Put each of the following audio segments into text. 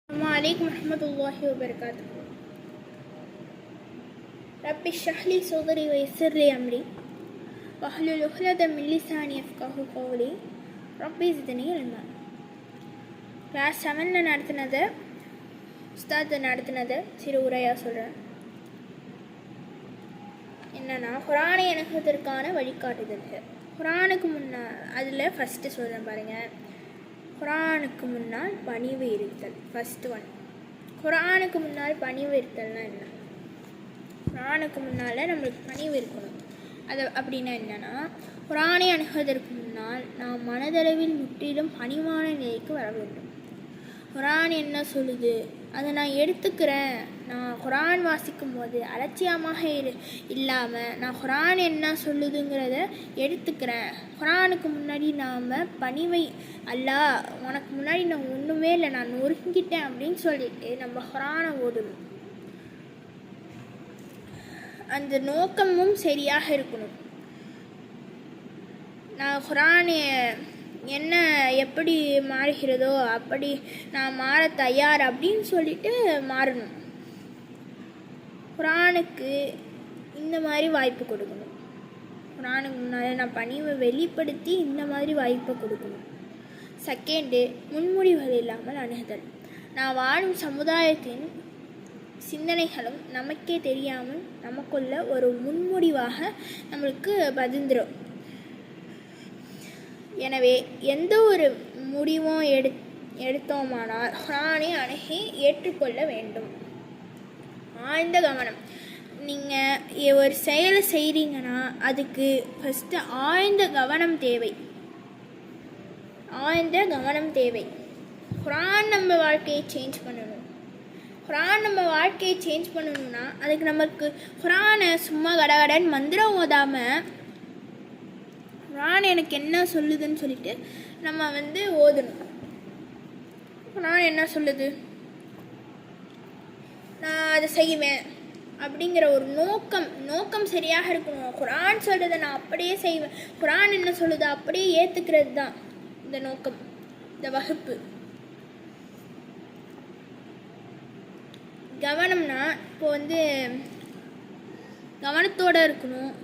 Assalamualaikum warahmatullahi wabarakatuh. Rabbi shrah li sadri wa yassir li amri wahlul 'uqdatam min lisani yafqahu qawli. Rabbi zidni ilma. Class 7 நடத்தினது உஸ்தாத் நடத்தினது சிறு உரையாக சொல்கிறேன். என்னென்னா குரானை அணுகுவதற்கான வழிகாட்டுதல்கள். குரானுக்கு முன்னால் அதில் ஃபஸ்ட்டு சொல்கிறேன் பாருங்கள். குரானுக்கு முன்னால் பணிவு இருத்தல். First one. குரானுக்கு முன்னால் பணிவு இருத்தல்னால் என்ன? குரானுக்கு முன்னால் நம்மளுக்கு பணிவு இருக்கணும். அது அப்படின்னா என்னென்னா, குரானை அணுகுவதற்கு முன்னால் நாம் மனதளவில் முற்றிலும் பணிவான நிலைக்கு வர வேண்டும். குரான் என்ன சொல்லுது அதை நான் எடுத்துக்கிறேன். நான் குரான் வாசிக்கும் போது அலட்சியமாக இல்லாமல் நான் குரான் என்ன சொல்லுதுங்கிறத எடுத்துக்கிறேன். குரானுக்கு முன்னாடி நாம் பணிவை அல்லாஹ் உனக்கு முன்னாடி நான் ஒன்றுமே இல்லை, நான் நொறுங்கிட்டேன் அப்படின்னு சொல்லிட்டு நம்ம குரானை ஓதணும். அந்த நோக்கமும் சரியாக இருக்கணும். நான் குரானை என்ன எப்படி மாறுகிறதோ அப்படி நான் மாற தயார் அப்படின்னு சொல்லிட்டு மாறணும். குரானுக்கு இந்த மாதிரி வாய்ப்பு கொடுக்கணும். குரானுக்கு முன்னால் நான் பணிவை வெளிப்படுத்தி இந்த மாதிரி வாய்ப்பை கொடுக்கணும். செகண்டு, முன்முடிவுகள் இல்லாமல் அணுகுதல். நான் வாழும் சமுதாயத்தின் சிந்தனைகளும் நமக்கே தெரியாமல் நமக்குள்ள ஒரு முன்முடிவாக நம்மளுக்கு பதிந்துடும். எனவே எந்த ஒரு முடிவும் எடுத்தோமானால் குரானை அணுகி ஏற்றுக்கொள்ள வேண்டும். ஆழ்ந்த கவனம். நீங்கள் ஒரு செயலை செய்கிறீங்கன்னா அதுக்கு ஃபஸ்ட்டு ஆழ்ந்த கவனம் தேவை. ஆழ்ந்த கவனம் தேவை. குரான் நம்ம வாழ்க்கையை சேஞ்ச் பண்ணணும். குரான் நம்ம வாழ்க்கையை சேஞ்ச் பண்ணணும்னா அதுக்கு நமக்கு குரானை சும்மா கடகடன் மந்திரம் ஓதாமல் குரான் எனக்கு என்ன சொல்லுதுன்னு சொல்லிட்டு நம்ம ஓதணும். குரான் என்ன சொல்லுது, நான் அதை செய்வேன் அப்படிங்கிற ஒரு நோக்கம் சரியாக இருக்கணும். குரான் சொல்கிறத நான் அப்படியே செய்வேன், குரான் என்ன சொல்லுது அப்படியே ஏற்றுக்கிறது தான் இந்த நோக்கம், இந்த வகுப்பு. கவனம்னா இப்போ கவனத்தோடு இருக்கணும்.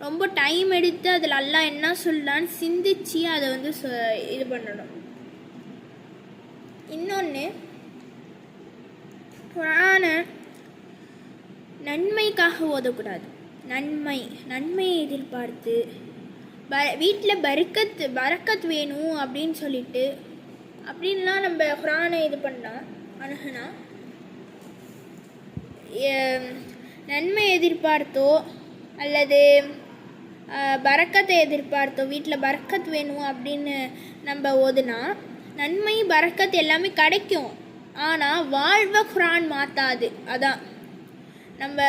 ரொம்ப டைம் எடுத்து அதில் அல்லாஹ் என்ன சொல்லலான்னு சிந்திச்சு அதை இது பண்ணணும். இன்னொன்று, குரானை நன்மைக்காக ஓதக்கூடாது. நன்மையை எதிர்பார்த்து வீட்டில் பரக்கத் வேணும் அப்படின்னு சொல்லிட்டு அப்படின்லாம் நம்ம குரானை இது பண்ணால் அணுகுனா நன்மை எதிர்பார்த்தோ அல்லது பரக்கத்தை எதிர்பார்த்தோம், வீட்டில் பரக்கத் வேணும் அப்படின்னு நம்ம ஓதுனா நன்மை பரக்கத் எல்லாமே கிடைக்கும். ஆனால் வாழ்வை குரான் மாற்றாது. அதான் நம்ம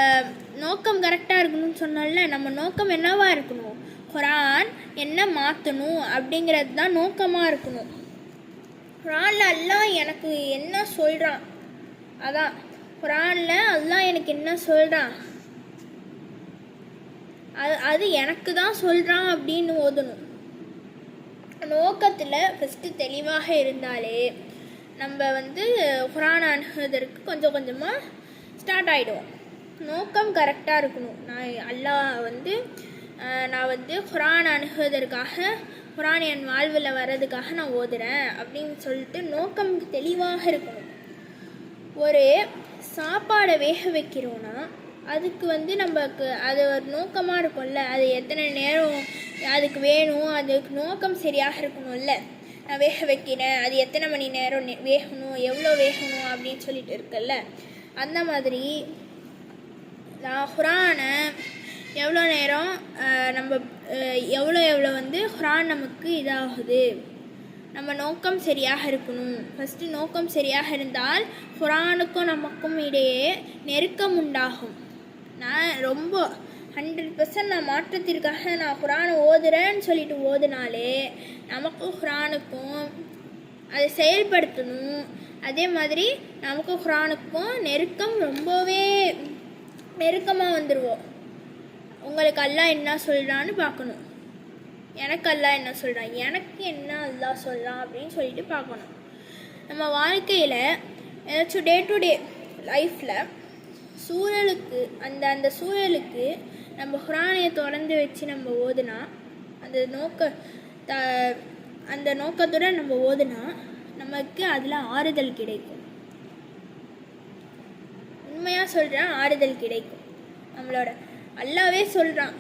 நோக்கம் கரெக்டாக இருக்கணும்னு சொன்னோம்ல. நம்ம நோக்கம் என்னவாக இருக்கணும், குரான் என்ன மாற்றணும் அப்படிங்கிறது தான் நோக்கமாக இருக்கணும். குரானில் அல்லாஹ் எனக்கு என்ன சொல்கிறான், அதான் குரானில் அல்லாஹ் எனக்கு என்ன சொல்கிறான் அது எனக்கு தான் சொல்கிறான் அப்படின்னு ஓதணும். நோக்கத்தில் ஃபஸ்ட்டு தெளிவாக இருந்தாலே நம்ம குரான் அணுகுவதற்கு கொஞ்சம் கொஞ்சமாக ஸ்டார்ட் ஆகிடுவோம். நோக்கம் கரெக்டாக இருக்கணும். நான் குரான் அணுகுவதற்காக, குரான் என் வாழ்வில் வர்றதுக்காக நான் ஓதுறேன் அப்படின்னு சொல்லிட்டு நோக்கம் தெளிவாக இருக்கணும். ஒரு சாப்பாடை வேக வைக்கிறோன்னா அதுக்கு நமக்கு அது ஒரு நோக்கமாக இருக்கும்ல. அது எத்தனை நேரம் அதுக்கு வேணும், அதுக்கு நோக்கம் சரியாக இருக்கணும்ல. நான் வேக வைக்கிறேன், அது எத்தனை மணி நேரம் வேகணும், எவ்வளோ வேகணும் அப்படின்னு சொல்லிட்டு இருக்குல்ல. அந்த மாதிரி நான் குரானை எவ்வளோ நேரம் நம்ம எவ்வளோ குரான் நமக்கு இதாகுது, நம்ம நோக்கம் சரியாக இருக்கணும். ஃபஸ்ட்டு நோக்கம் சரியாக இருந்தால் குரானுக்கும் நமக்கும் இடையே நெருக்கம் உண்டாகும். நான் ரொம்ப 100% நான் மாற்றத்திற்காக நான் குரானை ஓதுறேன்னு சொல்லிட்டு ஓதுனாலே நமக்கும் குரானுக்கும் அதை செயல்படுத்தணும். அதே மாதிரி நமக்கும் குரானுக்கும் நெருக்கம் ரொம்பவே நெருக்கமாக வந்துடுவோம். உங்களுக்கு அல்லாஹ் என்ன சொல்கிறான்னு பார்க்கணும். எனக்கு அல்லாஹ் என்ன சொல்கிறான், எனக்கு என்ன அல்லாஹ் சொல்கிறான் அப்படின்னு சொல்லிட்டு பார்க்கணும். நம்ம வாழ்க்கையில் ஏதாச்சும் டே டு டே லைஃப்பில் சூழலுக்கு அந்த சூழலுக்கு நம்ம குர்ஆனை தொடர்ந்து வச்சு நம்ம ஓதுனா அந்த நோக்கத்துடன் நம்ம ஓதுனா நமக்கு அதில் ஆறுதல் கிடைக்கும். உண்மையாக சொல்கிறேன், ஆறுதல் கிடைக்கும். நம்மளோட அல்லாவே சொல்கிறான்,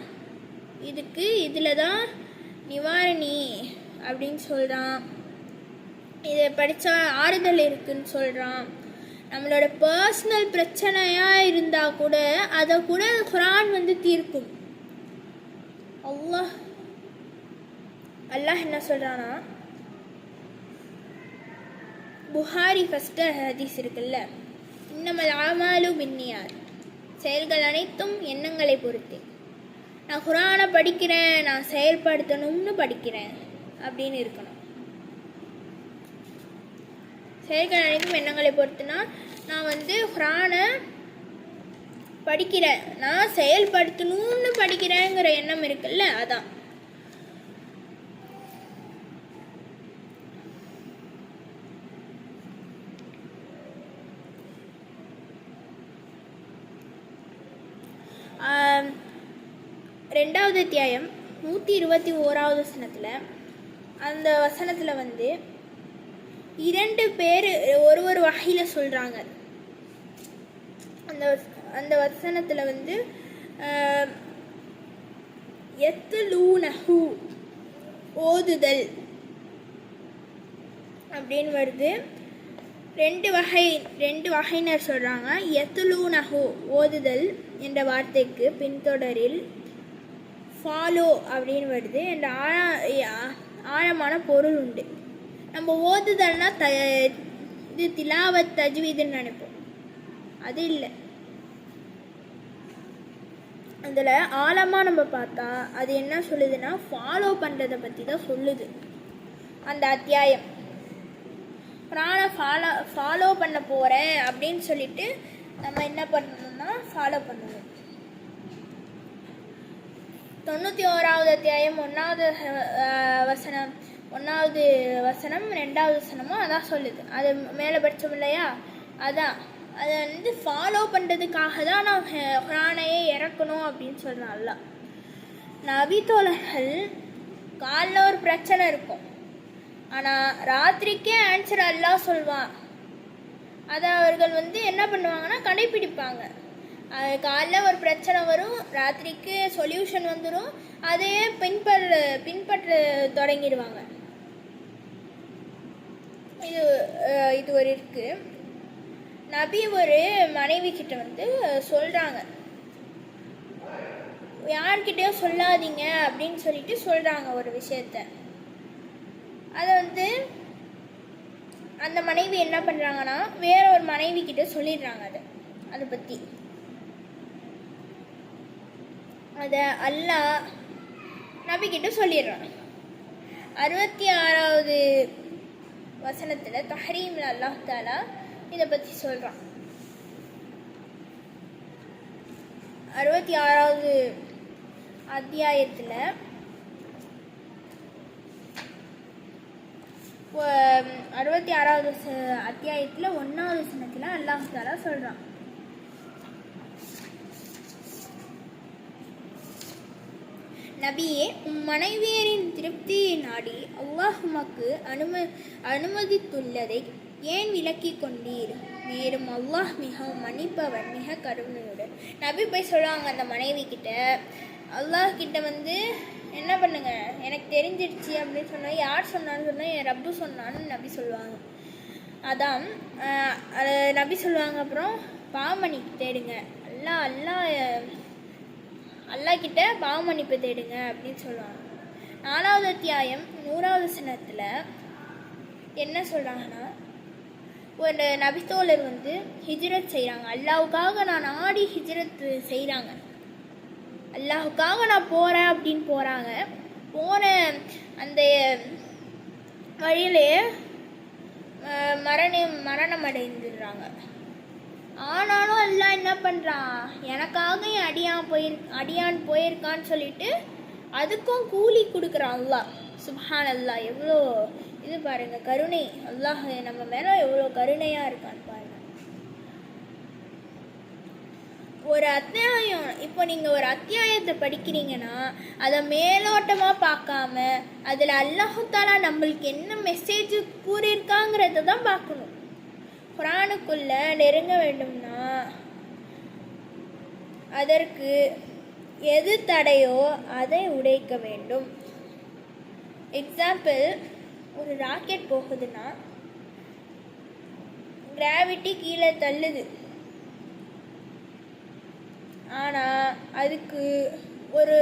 இதில் தான் நிவாரணி அப்படின்னு சொல்கிறான். இதை படித்தா ஆறுதல் இருக்குன்னு சொல்கிறான். நம்மளோட பர்சனல் பிரச்சனையாக இருந்தால் கூட அதை கூட குர்ஆன் தீர்க்கும். அல்லாஹ் என்ன சொல்கிறான்னா, புகாரி ஃபஸ்ட்டு ஹதீஸ் இருக்குல்ல, இன்னமல் அமாலு பின்னியார், செயல்கள் அனைத்தும் எண்ணங்களை பொறுத்து. நான் குர்ஆனை படிக்கிறேன், நான் செயல்படுத்தணும்னு படிக்கிறேன் அப்படின்னு இருக்கணும். செயல்கள் அனைத்தும் எண்ணங்களை பொறுத்துனா நான் குர்ஆனை படிக்கிறேன், நான் செயல்படுத்தணும்னு படிக்கிறேங்கிற எண்ணம் இருக்குல்ல, அதான். ரெண்டாவது அத்தியாயம் 121வது வசனத்தில் அந்த வசனத்தில் 2 பேர் ஒரு வகையில் சொல்கிறாங்க. அந்த வசனத்தில் யத்லூனஹு ஓதுதல் அப்படின்னு வருது. ரெண்டு வகையினர் சொல்கிறாங்க. யத்லூனஹு ஓதுதல் என்ற வார்த்தைக்கு பின்தொடரில் ஃபாலோ அப்படின்னு வருது என்ற ஆழமான பொருள் உண்டு. நம்ம ஓதுதல்னா இது திலாவத் தஜ்வீதுன்னு நினைப்போம், அது இல்லை. அதில் ஆழமாக நம்ம பார்த்தா அது என்ன சொல்லுதுன்னா, ஃபாலோ பண்ணுறதை பற்றி தான் சொல்லுது அந்த அத்தியாயம். குர்ஆனை ஃபாலோ பண்ண போகிறேன் அப்படின்னு சொல்லிட்டு நம்ம என்ன பண்ணணும்னா ஃபாலோ பண்ணணும். 91வது அத்தியாயம் 1வது வசனம் 2வது வசனமும் அதான் சொல்லுது. அது மேலே படித்தோம் இல்லையா, அதான் அதை ஃபாலோ பண்ணுறதுக்காக தான் நான் குர்ஆனையே இறக்கணும் அப்படின்னு சொல்கிறேன் அல்லாஹ். நபித்தோழர்கள் காலைல ஒரு பிரச்சனை இருக்கும், ஆனால் ராத்திரிக்கே ஆன்சர் அல்லாஹ் சொல்வான். அதை அவர்கள் என்ன பண்ணுவாங்கன்னா கடைப்பிடிப்பாங்க. காலைல ஒரு பிரச்சனை வரும், ராத்திரிக்கு சொல்யூஷன் வந்துடும், அதையே பின்பற்ற தொடங்கிடுவாங்க. இது ஒரு இருக்கு. நபி ஒரு மனைவி கிட்ட சொல்கிறாங்க, யார்கிட்டயோ சொல்லாதீங்க அப்படின்னு சொல்லிட்டு சொல்கிறாங்க ஒரு விஷயத்த. அதை அந்த மனைவி என்ன பண்ணுறாங்கன்னா வேற ஒரு மனைவி கிட்ட சொல்லிடுறாங்க. அதை பற்றி அதை அல்லாஹ் நபி கிட்ட சொல்லிடுறான். 66வது வசனத்தில் தஹ்ரீமில் அல்லாஹ் தஆலா இதை பற்றி சொல்கிறான். 66வது அத்தியாயத்தில் 1வது வசனத்தில் அல்லாஹ் தஆலா சொல்கிறான், நபியே, மனைவியரின் திருப்தியை நாடி அல்லாஹ் உமக்கு அனுமதித்துள்ளதை ஏன் விலக்கி கொண்டீர்? மேலும் அல்லாஹ் மிகவும் மன்னிப்பவன், மிக கருணையுடன். நபி போய் சொல்லுவாங்க அந்த மனைவி கிட்ட, அல்லாஹ் கிட்ட என்ன பண்ணுங்க, எனக்கு தெரிஞ்சிடுச்சு அப்படின்னு சொன்னால், யார் சொன்னான்னு சொன்னால் என் ரப்பு சொன்னான்னு நபி சொல்லுவாங்க. அதான் நபி சொல்லுவாங்க. அப்புறம் பாவமன்னிப்பு தேடுங்க, அல்லாஹ் கிட்ட பாவமன்னிப்பு தேடுங்க அப்படின்னு சொல்லுவாங்க. 4வது அத்தியாயம் 100வது வசனத்தில் என்ன சொல்கிறாங்கன்னா, ஒரு நபித்தோழர் ஹிஜ்ரத் செய்கிறாங்க. அல்லாஹ்வுக்காக நான் ஆடி ஹிஜ்ரத் செய்கிறாங்க. அல்லாஹ்வுக்காக நான் போகிறேன் அப்படின்னு போகிறாங்க. போன அந்த வழியிலே மரணம் அடைந்துடுறாங்க. ஆனாலும் அல்லாஹ் என்ன பண்ணுறான், எனக்காக என் அடியான் போயிருக்கான்னு சொல்லிட்டு அதுக்கும் கூலி கொடுக்குறான் அல்லாஹ். சுப்ஹான் அல்லாஹ், எவ்வளோ இது பாருங்க, கருணை. அல்லாஹ் நம்ம மேலே எவ்வளோ கருணையாக இருக்கான்னு பாருங்க. ஒரு அத்தியாயம், இப்போ நீங்கள் ஒரு அத்தியாயத்தை படிக்கிறீங்கன்னா அதை மேலோட்டமாக பார்க்காம அதில் அல்லாஹு தாலா நம்மளுக்கு என்ன மெசேஜ் கூறியிருக்காங்கிறத தான் பார்க்கணும். குர்ஆனுக்குள்ள நெருங்க வேண்டும்னா அதற்கு எது தடையோ அதை உடைக்க வேண்டும். எக்ஸாம்பிள், ஒரு ராக்கெட் போகுதுன்னா கிராவிட்டி கீழே தள்ளுது. ஆனால் அதுக்கு ஒரு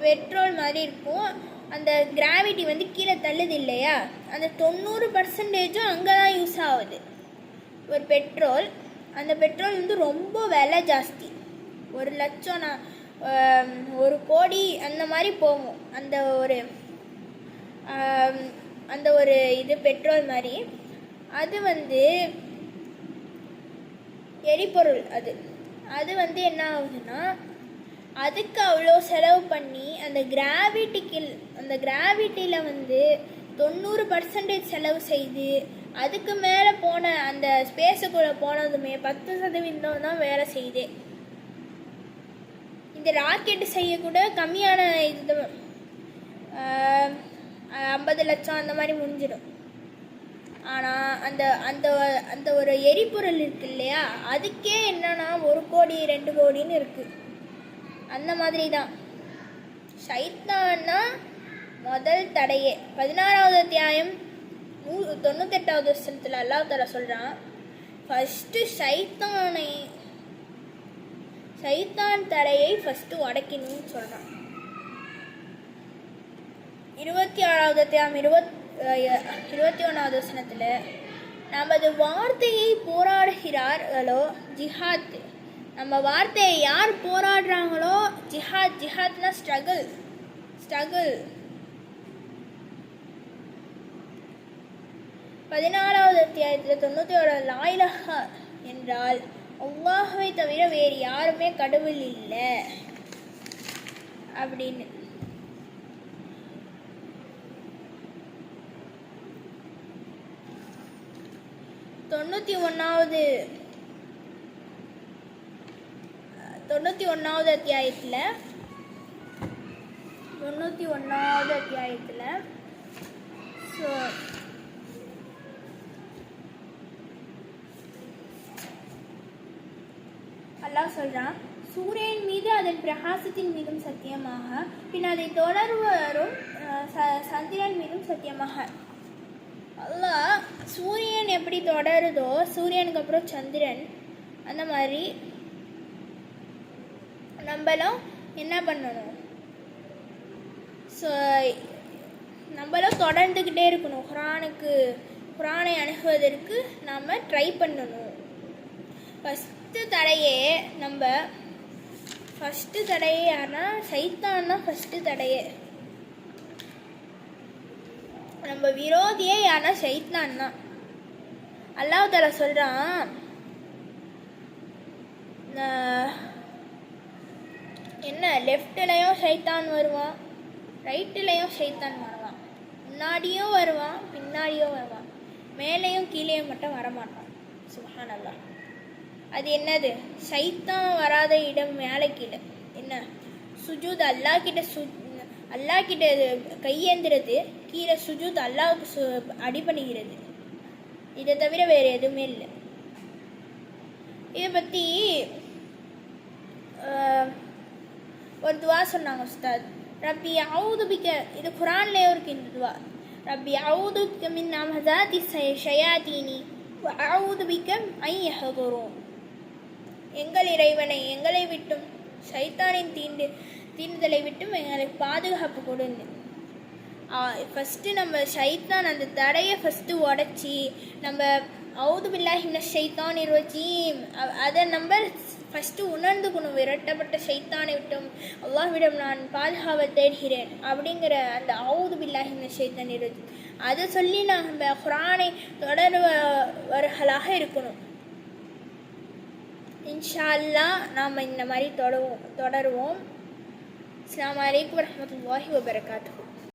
பெட்ரோல் மாதிரி இருக்கும். அந்த கிராவிட்டி வந்து கீழே தள்ளுது இல்லையா, அந்த 90% அங்கே தான் யூஸ் ஆகுது. ஒரு பெட்ரோல், அந்த பெட்ரோல் வந்து ரொம்ப விலை ஜாஸ்தி. 1,00,000 1 கோடி அந்த மாதிரி போகும். அந்த ஒரு இது பெட்ரோல் மாதிரி. அது வந்து எரிபொருள். அது வந்து என்ன ஆகுதுன்னா, அதுக்கு அவ்வளோ செலவு பண்ணி அந்த கிராவிட்டியில் வந்து 90% செலவு செய்து அதுக்கு மேலே போன அந்த ஸ்பேஸுக்குள்ளே போனதுமே 10% தான் வேலை செய்யுது. இந்த ராக்கெட்டு செய்யக்கூட கம்மியான இது 50 லட்சம் அந்த மாதிரி முடிஞ்சிடும். ஆனால் அந்த ஒரு எரிபொருள் இருக்கு இல்லையா, அதுக்கே என்னன்னா 1 கோடி 2 கோடின்னு இருக்குது. அந்த மாதிரி தான் ஷைத்தான்னா முதல் தடையே. 16வது அத்தியாயம் 98வது வசனத்தில் அல்லாஹ் தஆலா சொல்கிறான், ஃபஸ்ட்டு ஷைத்தான் தடையை ஃபஸ்ட்டு உடைக்கணும்னு சொல்கிறான். 27வது அத்தியாயம் 21வது வசனத்தில், நமது வார்த்தையை போராடுகிறார்களோ ஜிஹாத், நம்ம வார்த்தையை யார் போராடுறாங்களோ ஜிஹாத்னா ஸ்ட்ரகிள். 14வது அத்தியாயத்தில் 91 லா இலாஹா என்றால் அல்லாஹ்வை தவிர வேறு யாருமே கடவுள் இல்லை அப்படின்னு. தொண்ணூற்றி ஒன்றாவது அத்தியாயத்தில் அல்லாஹ் சொல்கிறான், சூரியன் மீது அதன் பிரகாசத்தின் மீதும் சத்தியமாக, பின் அதை தொடர்வரும் சந்திரன் மீதும் சத்தியமாக. அல்லாஹ் சூரியன் எப்படி தொடருதோ, சூரியனுக்கு அப்புறம் சந்திரன், அந்த மாதிரி நம்மளும் என்ன பண்ணணும், நம்மளும் தொடர்ந்துக்கிட்டே இருக்கணும். குர்ஆனை அணுகுவதற்கு நாம் ட்ரை பண்ணணும். ஃபஸ்ட்டு தடையே யாருன்னா ஷைத்தான் தான். ஃபஸ்ட்டு தடையே நம்ம விரோதியே யாருன்னா ஷைத்தான் தான். அல்லாஹ் தஆலா சொல்கிறான், என்ன லெஃப்ட்லேயும் ஷைத்தான் வருவான், ரைட்டுலேயும் ஷைத்தான் வருவான், முன்னாடியும் வருவான் பின்னாடியும் வருவான், மேலேயும் கீழேயும் மட்டும் வரமாட்டான். சுப்ஹானல்லாஹ். அது என்னது? ஷைத்தான் வராத இடம் மேலே கீழே. என்ன? சுஜூத். அல்லாஹ்கிட்ட கையேந்துறது, கீழே சுஜூத் அல்லாஹ்வுக்கு அடிபணிகிறது. இதை தவிர வேறு எதுவுமே இல்லை. இதை பற்றி ஒரு துவா சொன்னாங்க உஸ்தாத். ரப்பி அவுது பிக்க, இது குர்ஆன்லேயே இருக்கு இந்த துவா. ரப்பி அவுது பிக்க மின் ஹமஸாத்தி ஷயாத்தீனி வ அவுது பிக்க ஐ யஹ்துரூன். எங்கள் இறைவனை எங்களை விட்டும் ஷைத்தானின் தீண்டுதலை விட்டும் எங்களுக்கு பாதுகாப்பு கொடுங்க. ஃபஸ்ட்டு நம்ம ஷைத்தான் அந்த தடையை ஃபஸ்ட்டு உடச்சி நம்ம அவுது பில்லாஹி மினஷ் ஷைத்தானிர் ரஜீம் அதை நம்ம ஃபஸ்ட்டு உணர்ந்துக்கணும். விரட்டப்பட்ட ஷைத்தானை விட்டும் அல்லாஹ்விடம் நான் பாதுகாவ தேடுகிறேன் அப்படிங்கிற அந்த அவுது பில்லாஹி மினஷ் ஷைத்தானிர் ரஜீம் அதை சொல்லி நம்ம குர்ஆனை தொடர்வர்களாக இருக்கணும். இன்ஷா அல்லாஹ் நாம் இந்த மாதிரி தொடருவோம். அஸ்ஸலாமு அலைக்கும் வரஹ்மத்துல்லாஹி வபரகாத்துஹு.